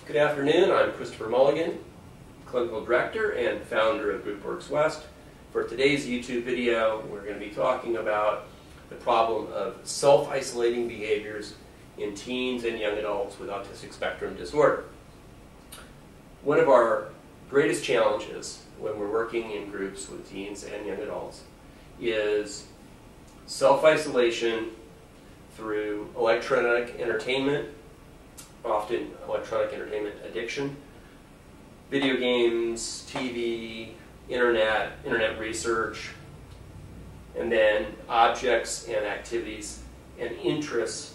Good afternoon, I'm Christopher Mulligan, Clinical Director and founder of GroupWorks West. For today's YouTube video, we're going to be talking about the problem of self-isolating behaviors in teens and young adults with autistic spectrum disorder. One of our greatest challenges when we're working in groups with teens and young adults is self-isolation through electronic entertainment, often electronic entertainment addiction, video games, TV, internet research, and then objects and activities and interests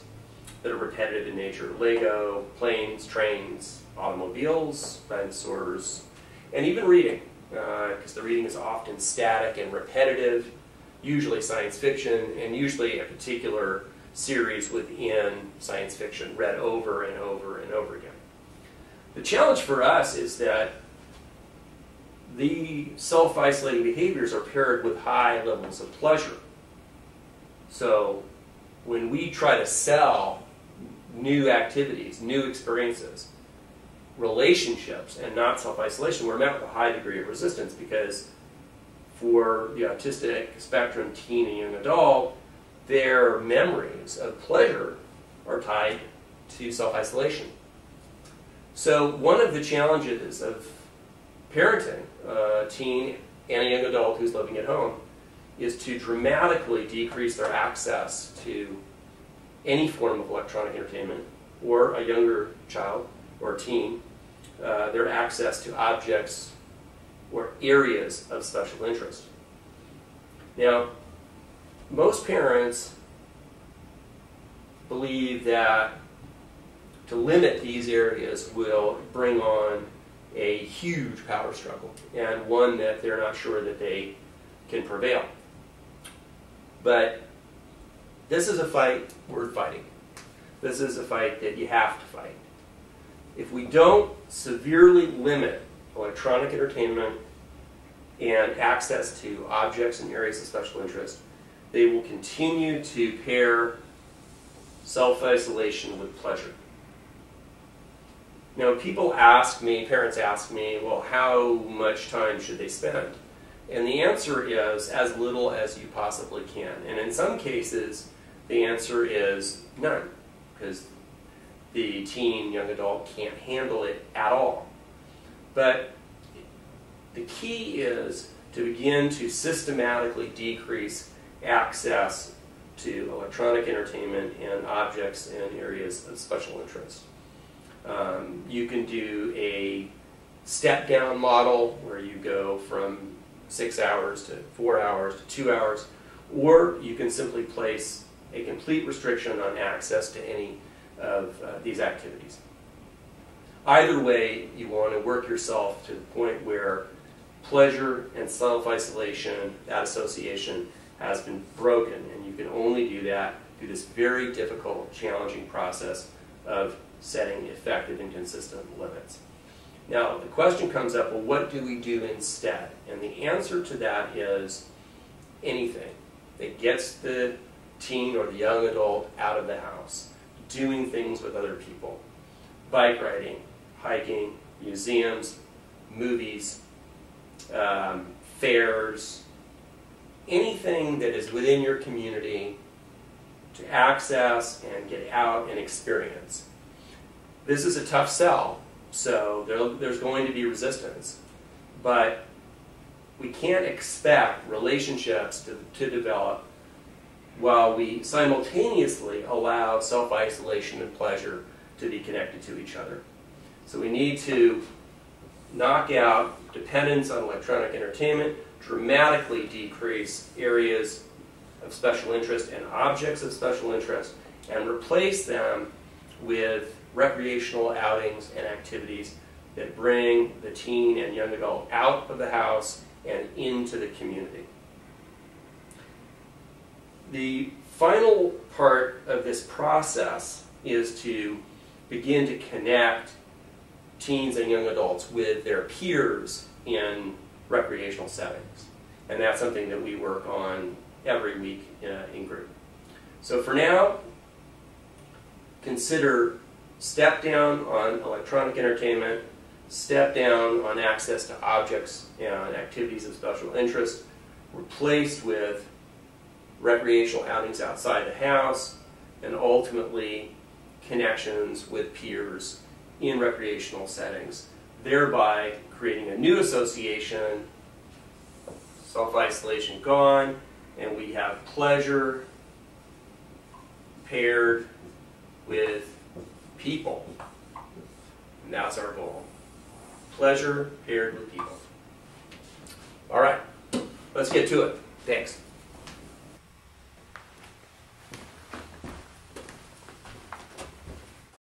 that are repetitive in nature. Lego, planes, trains, automobiles, dinosaurs, and even reading, because the reading is often static and repetitive, usually science fiction, and usually a particular series within science fiction read over and over and over again. The challenge for us is that the self-isolating behaviors are paired with high levels of pleasure. So when we try to sell new activities, new experiences, relationships, and not self-isolation, we're met with a high degree of resistance, because for the autistic spectrum teen and young adult, their memories of pleasure are tied to self-isolation. So one of the challenges of parenting a teen and a young adult who's living at home is to dramatically decrease their access to any form of electronic entertainment, or a younger child or teen, their access to objects or areas of special interest. Now, most parents believe that to limit these areas will bring on a huge power struggle, and one that they're not sure that they can prevail. But this is a fight worth fighting. This is a fight that you have to fight. If we don't severely limit electronic entertainment and access to objects and areas of special interest, they will continue to pair self-isolation with pleasure. Now, people ask me, parents ask me, well, how much time should they spend? And the answer is as little as you possibly can. And in some cases, the answer is none, because the teen, young adult can't handle it at all. But the key is to begin to systematically decrease access to electronic entertainment and objects and areas of special interest. You can do a step-down model where you go from 6 hours to 4 hours to 2 hours, or you can simply place a complete restriction on access to any of these activities. Either way, you want to work yourself to the point where pleasure and self-isolation, that association, has been broken, and you can only do that through this very difficult, challenging process of setting effective and consistent limits. Now, the question comes up, well, what do we do instead? And the answer to that is anything that gets the teen or the young adult out of the house, doing things with other people, bike riding, hiking, museums, movies, fairs, anything that is within your community to access and get out and experience. This is a tough sell, so there's going to be resistance, but we can't expect relationships to develop while we simultaneously allow self-isolation and pleasure to be connected to each other. So we need to knock out dependence on electronic entertainment, dramatically decrease areas of special interest and objects of special interest, and replace them with recreational outings and activities that bring the teen and young adult out of the house and into the community. The final part of this process is to begin to connect teens and young adults with their peers in recreational settings. And that's something that we work on every week in group. So for now, consider step down on electronic entertainment, step down on access to objects and activities of special interest, replaced with recreational outings outside the house, and ultimately connections with peers in recreational settings, thereby creating a new association, self-isolation gone, and we have pleasure paired with people. And that's our goal. Pleasure paired with people. All right, let's get to it. Thanks.